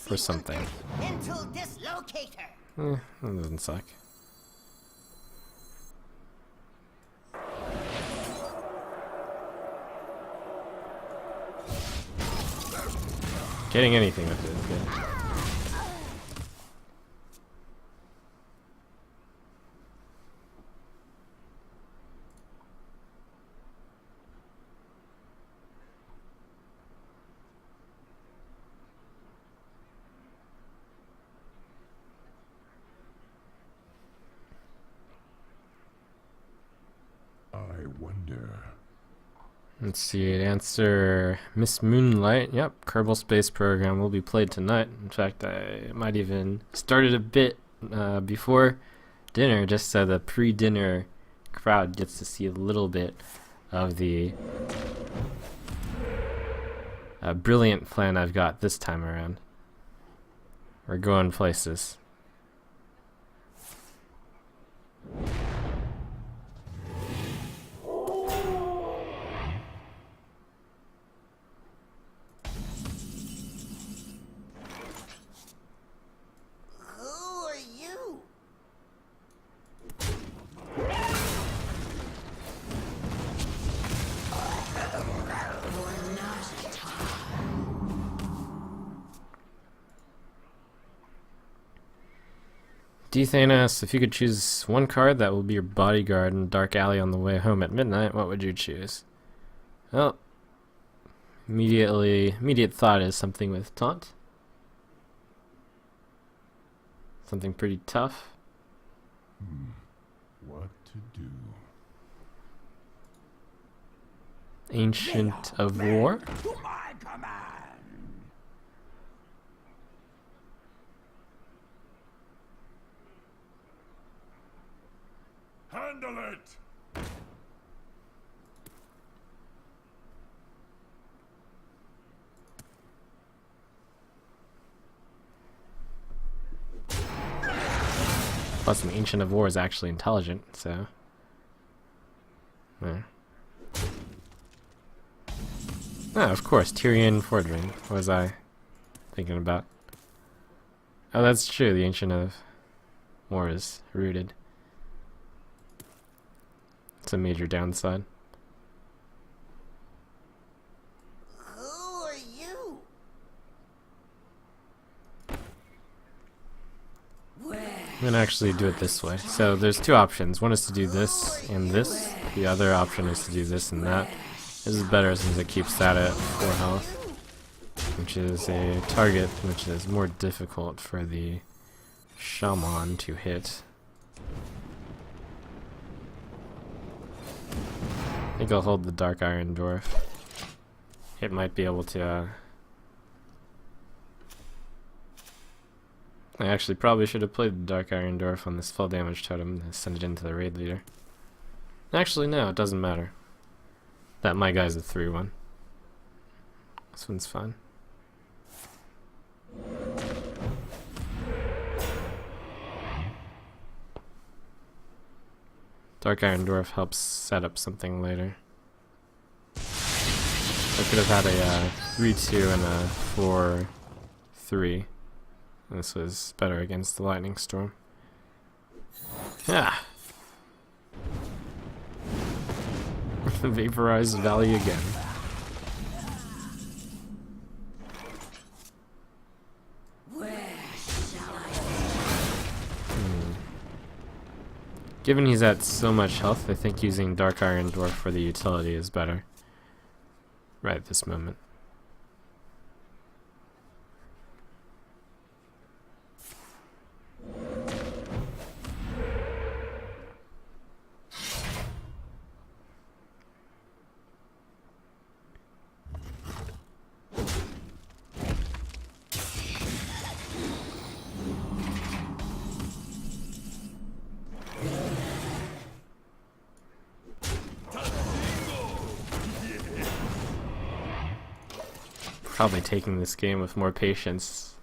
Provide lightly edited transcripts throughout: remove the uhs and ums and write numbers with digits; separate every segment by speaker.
Speaker 1: for something. That doesn't suck. Getting anything with it is good.
Speaker 2: I wonder.
Speaker 1: Let's see, answer Miss Moonlight. Yep, Kerbal Space Program will be played tonight. In fact, I might even started a bit before dinner, just so the pre-dinner crowd gets to see a little bit of the brilliant plan I've got this time around. We're going places. Thanos, if you could choose one card that will be your bodyguard in a dark alley on the way home at midnight, what would you choose? Well, immediate thought is something with taunt. Something pretty tough.
Speaker 2: What to do?
Speaker 1: Ancient of War.
Speaker 2: To my command. Handle it!
Speaker 1: Plus, an Ancient of War is actually intelligent, so. Yeah. Ah, of course, Tyrion Fordring. What was I thinking about? Oh, that's true, the Ancient of War is rooted. It's a major downside.
Speaker 3: Who are you?
Speaker 1: I'm gonna actually do it this way. So there's two options. One is to do this and this. The other option is to do this and that. This is better since it keeps that at 4 health, which is a target which is more difficult for the shaman to hit. I think I'll hold the Dark Iron Dwarf. It might be able to I actually probably should have played the Dark Iron Dwarf on this full damage totem and send it into the raid leader. Actually no, it doesn't matter. That my guy's a 3-1. This one's fine. Dark Iron Dwarf helps set up something later. I could have had a 3-2 and a 4-3. This was better against the Lightning Storm. Yeah. Vaporized Valley again. Given he's at so much health, I think using Dark Iron Dwarf for the utility is better. Right at this moment. Probably taking this game with more patience.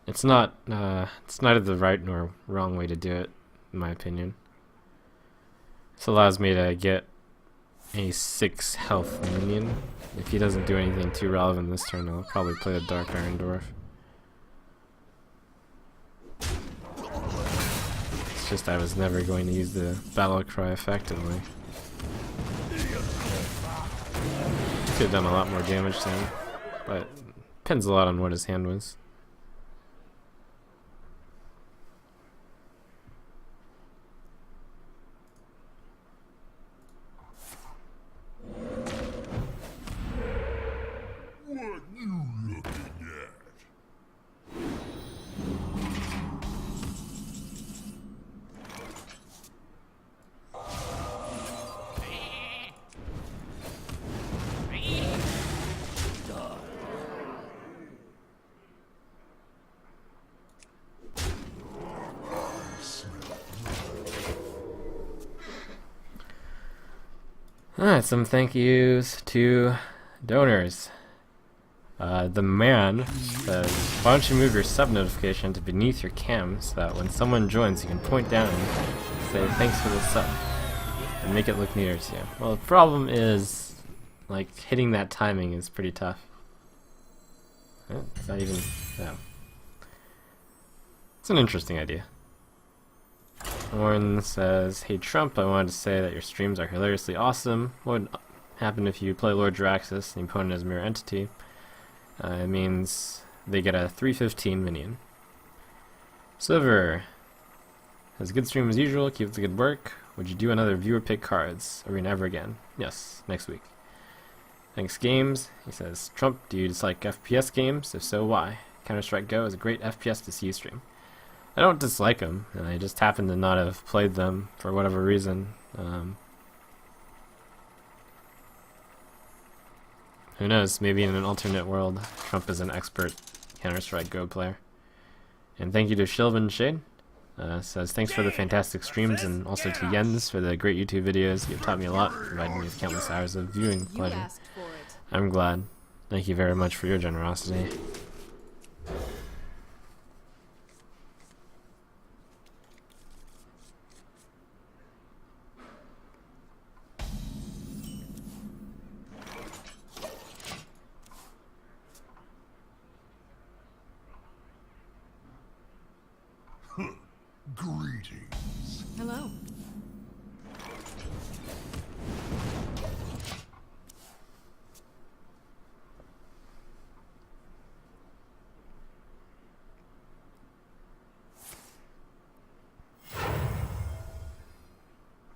Speaker 1: It's not neither the right nor wrong way to do it, in my opinion. This allows me to get a 6 health minion. If he doesn't do anything too relevant this turn, I'll probably play a Dark Iron Dwarf. It's just I was never going to use the battle cry effectively. Could have done a lot more damage to him, but depends a lot on what his hand was.
Speaker 2: What you looking at?
Speaker 1: Alright, some thank yous to donors. The man says, why don't you move your sub notification to beneath your cam so that when someone joins you can point down and say thanks for the sub and make it look neater to you. Well, the problem is, like, hitting that timing is pretty tough. It's not even, no. It's an interesting idea. Warren says, hey Trump, I wanted to say that your streams are hilariously awesome. What would happen if you play Lord Jaraxxus and the opponent is Mirror Entity? It means they get a 315 minion. Silver has a good stream as usual, keep up the good work. Would you do another viewer pick cards arena ever again? Yes, next week. Thanks Games, he says, Trump, do you dislike FPS games? If so, why? Counter-Strike Go is a great FPS to see stream. I don't dislike them, and I just happen to not have played them for whatever reason. Who knows, maybe in an alternate world, Trump is an expert Counter-Strike Go player. And thank you to Shilvin Shade. Says, thanks for the fantastic streams, and also to Jens for the great YouTube videos. You've taught me a lot, providing me with countless hours of viewing pleasure. I'm glad. Thank you very much for your generosity.
Speaker 2: Greetings.
Speaker 4: Hello.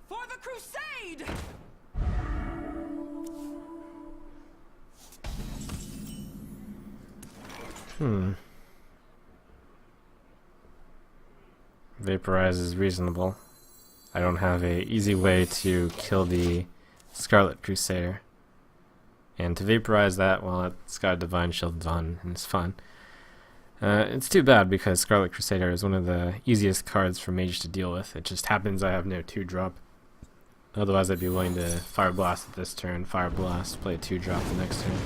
Speaker 4: For the crusade!
Speaker 1: Vaporize is reasonable. I don't have a easy way to kill the Scarlet Crusader. And to vaporize that, well, it's got Divine Shield on, and it's fun. It's too bad because Scarlet Crusader is one of the easiest cards for Mage to deal with. It just happens I have no 2-drop. Otherwise I'd be willing to Fire Blast at this turn, Fire Blast, play a 2-drop the next turn.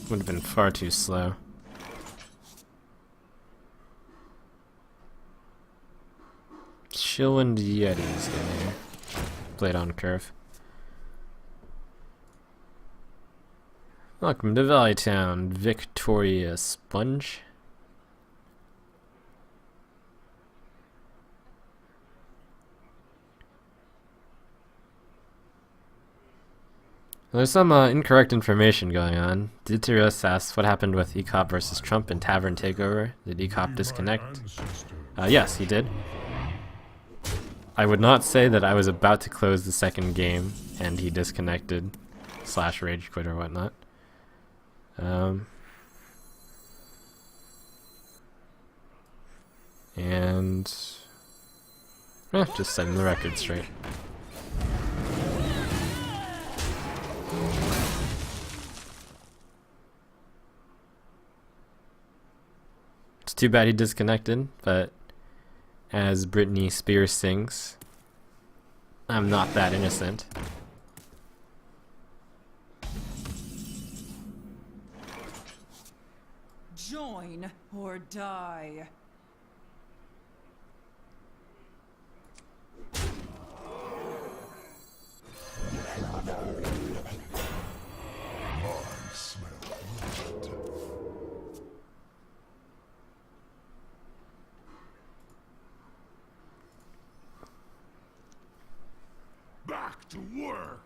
Speaker 1: Would have been far too slow. Chillwind Yeti's getting here. Blade on curve. Welcome to Valley Town, Victoria Sponge. There's some incorrect information going on. Ditiros asks what happened with ECOP versus Trump in Tavern Takeover. Did ECOP disconnect? Yes, he did. I would not say that I was about to close the second game and he disconnected / rage quit or whatnot. And just setting the record straight. It's too bad he disconnected, but as Britney Spears sings, I'm not that innocent.
Speaker 4: Join or die.
Speaker 2: Back to work.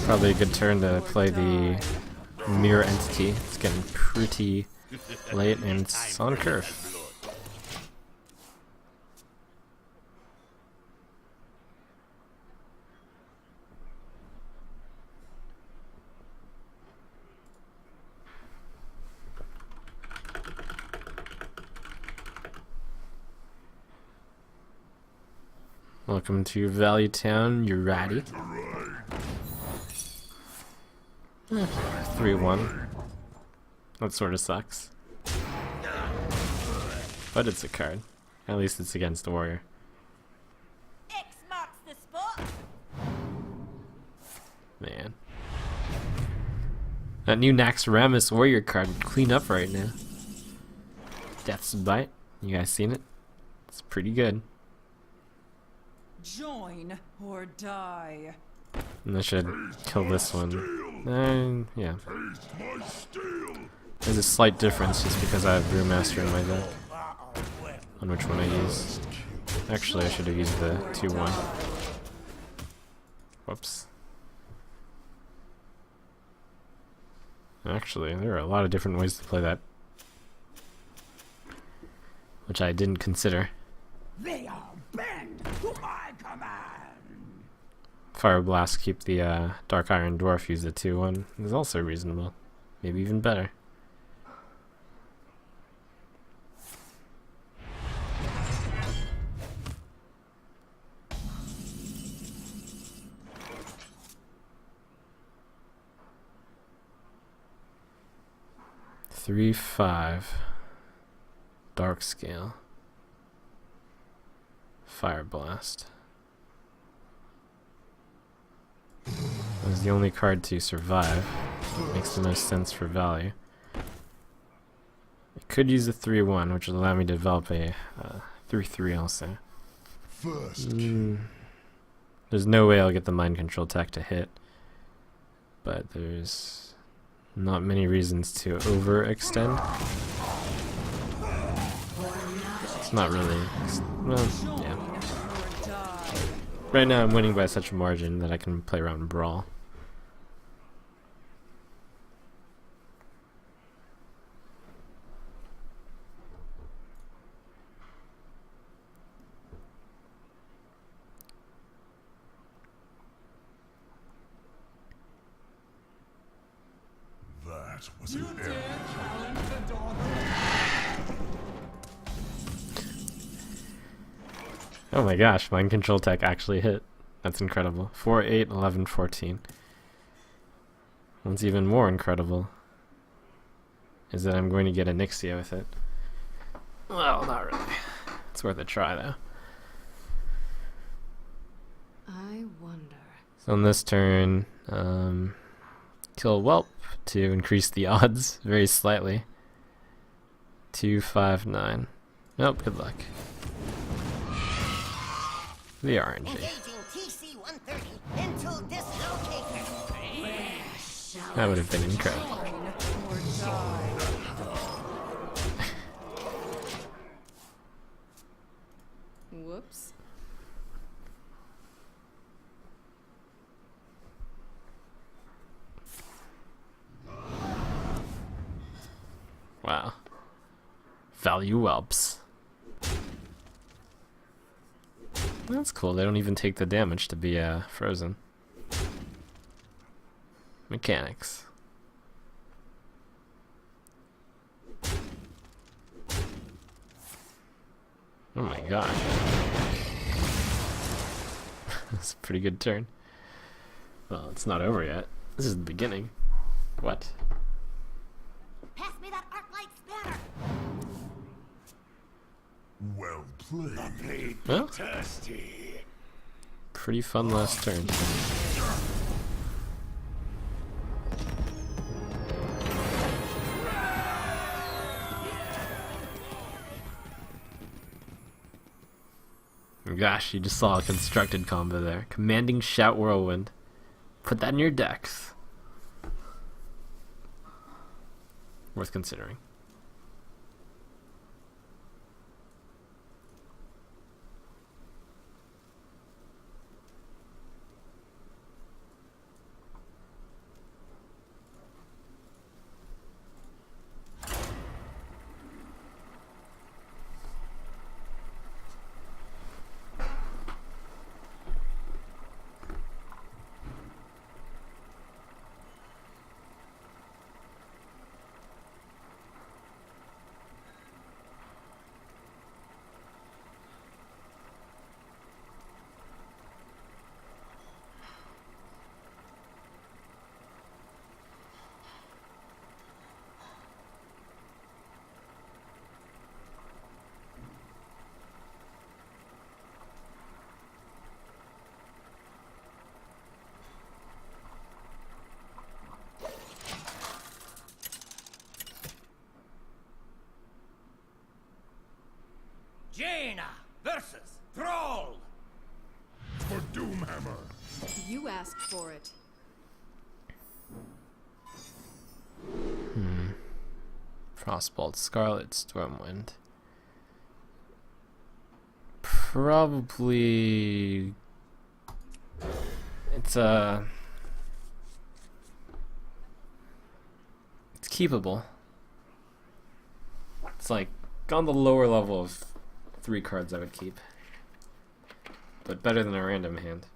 Speaker 1: Probably a good turn to play the mirror entity. It's getting pretty late and it's on curve. Welcome to Valley Town, Urati. 3-1. That sort of sucks. But it's a card. At least it's against a warrior.
Speaker 4: X marks the spot.
Speaker 1: Man. That new Naxxramas warrior card would clean up right now. Death's Bite. You guys seen it? It's pretty good.
Speaker 4: Join or die.
Speaker 1: And I should kill this one. Yeah. There's a slight difference just because I have Brewmaster in my deck. On which one I use. Actually, I should have used the 2-1. Whoops. Actually, there are a lot of different ways to play that. Which I didn't consider.
Speaker 3: They are bend to my command.
Speaker 1: Fire Blast, keep the Dark Iron Dwarf, use the 2-1 is also reasonable. Maybe even better. Three, 5. Dark Scale. Fire Blast. That was the only card to survive. Makes the most sense for value. I could use a 3-1, which will allow me to develop a 3-3 also. There's no way I'll get the Mind Control tech to hit. But there's not many reasons to overextend. It's not really. Well, yeah. Right now I'm winning by such a margin that I can play around Brawl.
Speaker 2: That was an error.
Speaker 1: Oh my gosh, Mind Control tech actually hit. That's incredible. 4, 8, 11, 14. What's even more incredible is that I'm going to get a Nixia with it. Well, not really. It's worth a try though.
Speaker 4: I wonder.
Speaker 1: So on this turn, kill Whelp to increase the odds very slightly. 2, 5, 9. Nope, good luck. The RNG.
Speaker 3: Engaging TC-130 into dislocator.
Speaker 1: That would have been incredible.
Speaker 4: Join or die. Whoops.
Speaker 1: Wow. Value whelps. That's cool. They don't even take the damage to be frozen. Mechanics. Oh my gosh. That's a pretty good turn. Well, it's not over yet. This is the beginning. What?
Speaker 4: Pass me that arc light spanner.
Speaker 2: Well played.
Speaker 1: Well,
Speaker 2: Thirsty.
Speaker 1: pretty fun last turn. We gosh, you just saw a constructed combo there. Commanding Shout Whirlwind. Put that in your decks. Worth considering.
Speaker 3: Jaina versus Thrall.
Speaker 2: For Doomhammer.
Speaker 5: You asked for it.
Speaker 1: Frostbolt, Scarlet, Stormwind. Probably... It's keepable. It's like on the lower level of 3 cards I would keep. But better than a random hand.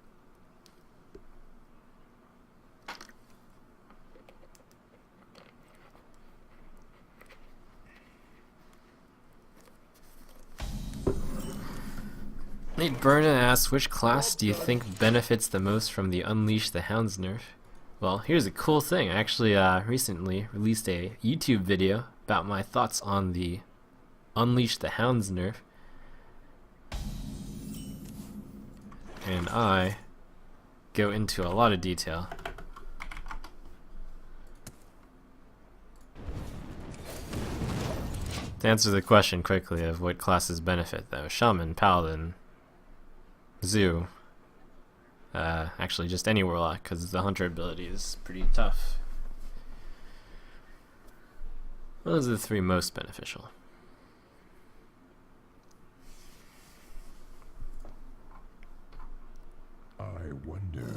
Speaker 1: Nate Burnham asks, which class do you think benefits the most from the Unleash the Hounds nerf? Well, here's a cool thing. I actually recently released a YouTube video about my thoughts on the Unleash the Hounds nerf. And I go into a lot of detail. To answer the question quickly of what classes benefit though, Shaman, Paladin, Zoo, actually just any Warlock, because the Hunter ability is pretty tough. Those are the 3 most beneficial.
Speaker 2: I wonder.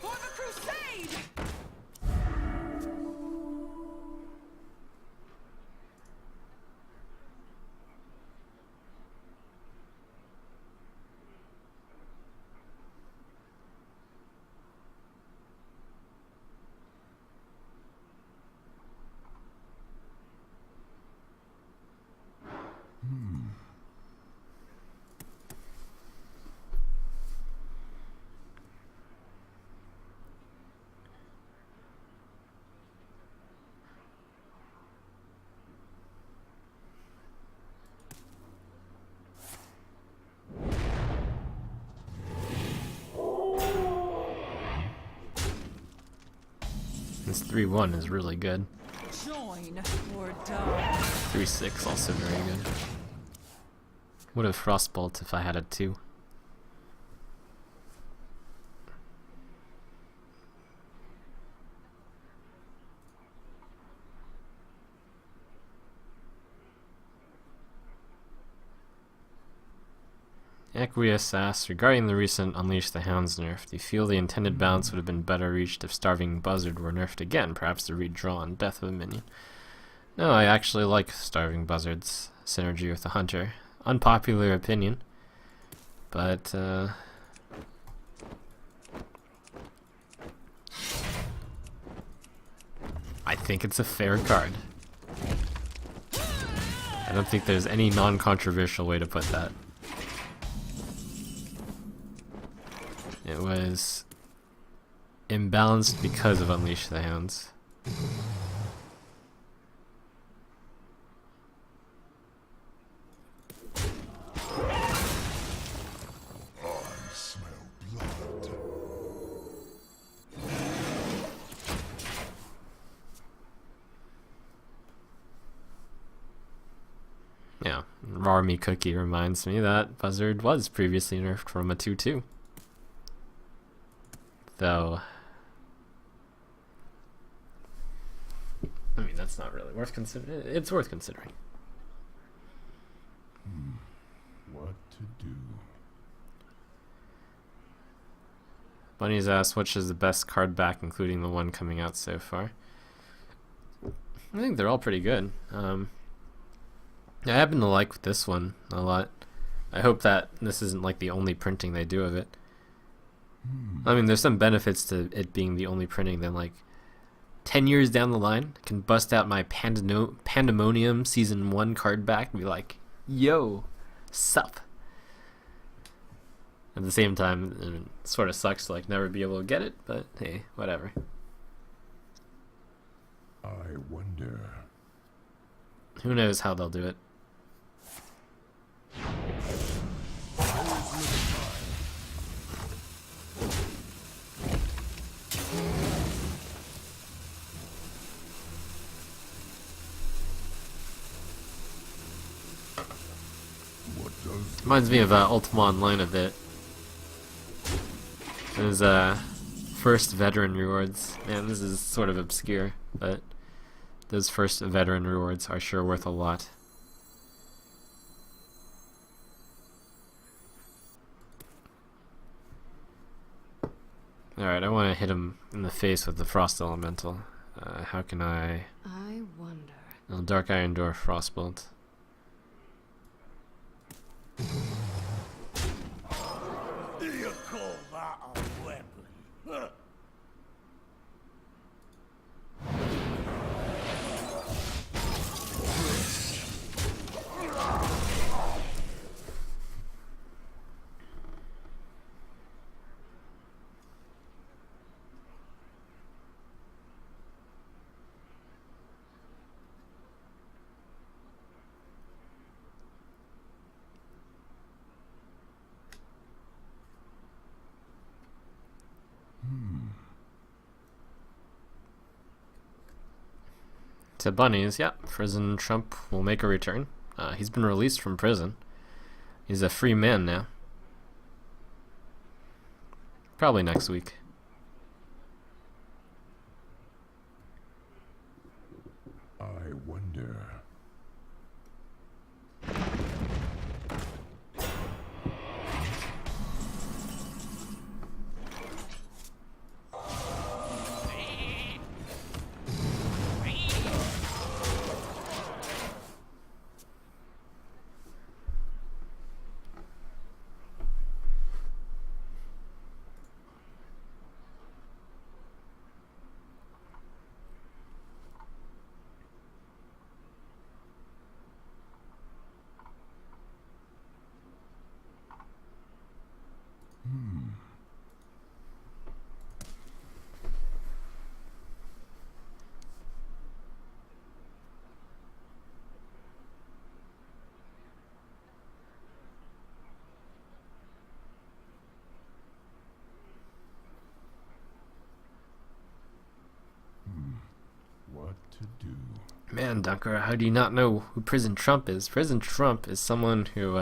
Speaker 5: For the crusade!
Speaker 1: This 3-1 is really good.
Speaker 5: Join or die.
Speaker 1: 3-6 also very good. Would have Frostbolt if I had a 2. Acquiesce asks, regarding the recent Unleash the Hounds nerf, do you feel the intended balance would have been better reached if Starving Buzzard were nerfed again, perhaps the redraw and death of a minion? No, I actually like Starving Buzzard's synergy with the Hunter. Unpopular opinion, but I think it's a fair card. I don't think there's any non-controversial way to put that. It was imbalanced because of Unleash the Hounds.
Speaker 2: I smell blood.
Speaker 1: Yeah, Army Cookie reminds me that Buzzard was previously nerfed from a 2-2. Though, I mean, that's not really worth considering. It's worth considering.
Speaker 2: What to do?
Speaker 1: Bunny's asked, which is the best card back, including the one coming out so far? I think they're all pretty good. I happen to like this one a lot. I hope that this isn't like the only printing they do of it. I mean, there's some benefits to it being the only printing. Then, like, 10 years down the line, I can bust out my Pandemonium Season 1 card back and be like, yo, sup? At the same time, it sort of sucks to like never be able to get it, but hey, whatever.
Speaker 2: I wonder.
Speaker 1: Who knows how they'll do it.
Speaker 2: What does
Speaker 1: Reminds me of Ultima Online a bit. There's first veteran rewards. Man, this is sort of obscure, but those first veteran rewards are sure worth a lot. Alright, I want to hit him in the face with the Frost Elemental. How can I...
Speaker 5: I wonder.
Speaker 1: Oh, Dark Iron Door Frostbolt.
Speaker 3: You call that a weapon? Huh.
Speaker 1: To Bunnies, yeah, Prison Trump will make a return. He's been released from prison. He's a free man now. Probably next week.
Speaker 2: I wonder. What to do?
Speaker 1: Man, Dunker, how do you not know who Prison Trump is? Prison Trump is someone who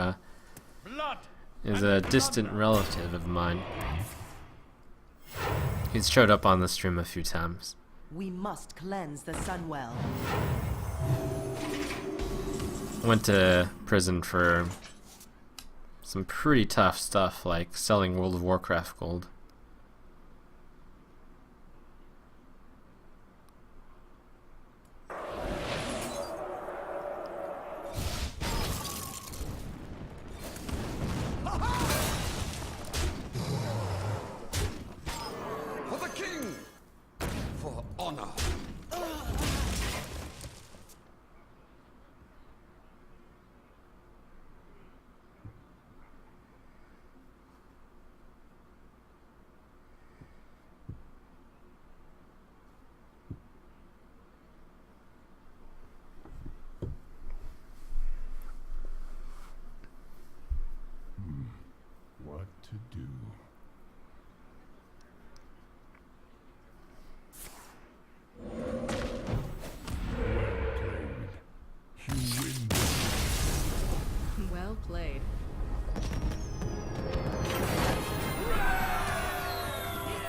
Speaker 1: is a distant relative of mine. He's showed up on the stream a few times.
Speaker 6: We must cleanse the Sunwell.
Speaker 1: Went to prison for some pretty tough stuff, like selling World of Warcraft gold.
Speaker 3: For the king! For honor!
Speaker 2: What to do? Well played. You win.
Speaker 5: Well played.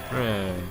Speaker 1: Hooray.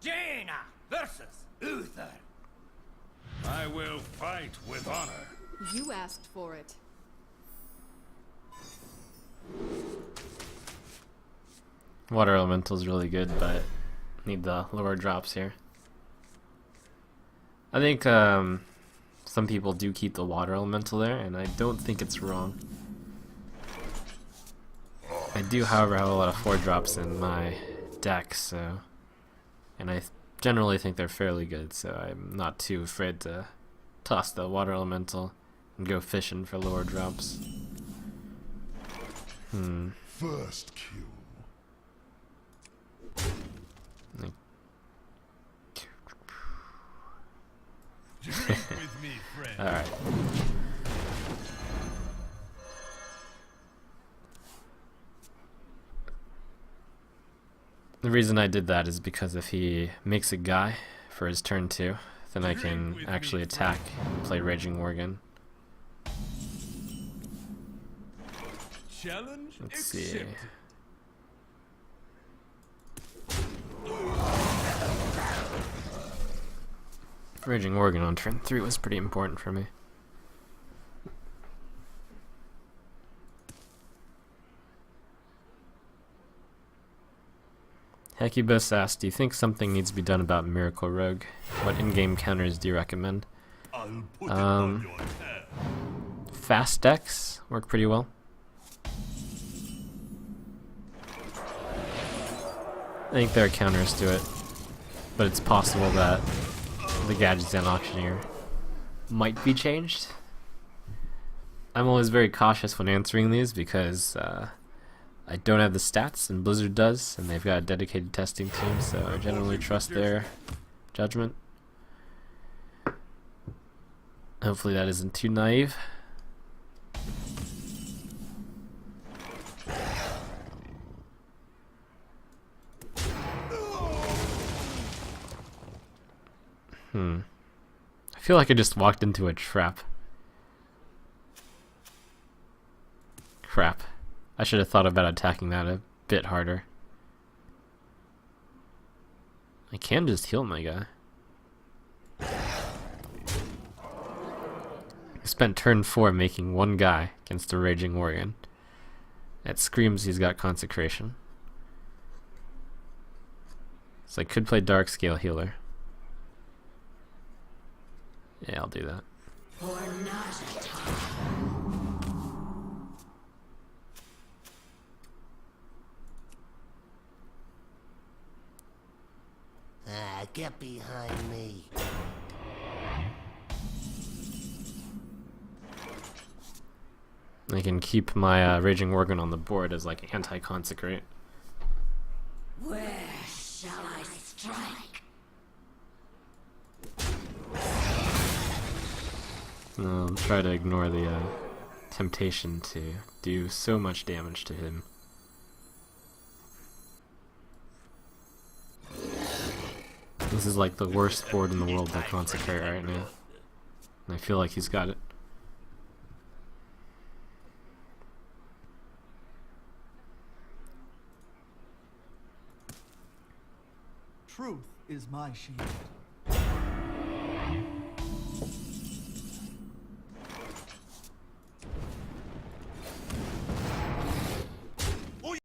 Speaker 3: Jaina versus Uther.
Speaker 2: I will fight with honor.
Speaker 5: You asked for it.
Speaker 1: Water elemental's really good, but need the lower drops here. I think some people do keep the water elemental there, and I don't think it's wrong. I do, however, have a lot of 4 drops in my deck, so, and I generally think they're fairly good, so I'm not too afraid to toss the water elemental and go fishing for lower drops.
Speaker 2: First kill. Drink with me, friend.
Speaker 1: Alright. The reason I did that is because if he makes a guy for his turn 2, then I can actually attack and play Raging Worgen.
Speaker 2: Challenge
Speaker 1: Let's see.
Speaker 2: accepted.
Speaker 1: Raging Worgen on turn 3 was pretty important for me. Hecubus asked, do you think something needs to be done about Miracle Rogue? What in-game counters do you recommend?
Speaker 2: I'll put it on your tab.
Speaker 1: Fast decks work pretty well. I think there are counters to it, but it's possible that the Gadgetzan Auctioneer might be changed. I'm always very cautious when answering these because I don't have the stats, and Blizzard does, and they've got a dedicated testing team, so I generally trust their judgment. Hopefully that isn't too naive. I feel like I just walked into a trap. Crap. I should have thought about attacking that a bit harder. I can just heal my guy. I spent turn 4 making one guy against a Raging Worgen. That screams he's got Consecration. So I could play Dark Scale Healer. Yeah, I'll do that.
Speaker 3: Get behind me.
Speaker 1: I can keep my Raging Worgen on the board as like anti-consecrate.
Speaker 4: Where shall I strike?
Speaker 1: I'll try to ignore the temptation to do so much damage to him. This is like the worst board in the world to consecrate right now. And I feel like he's got it.
Speaker 7: Truth is my shield.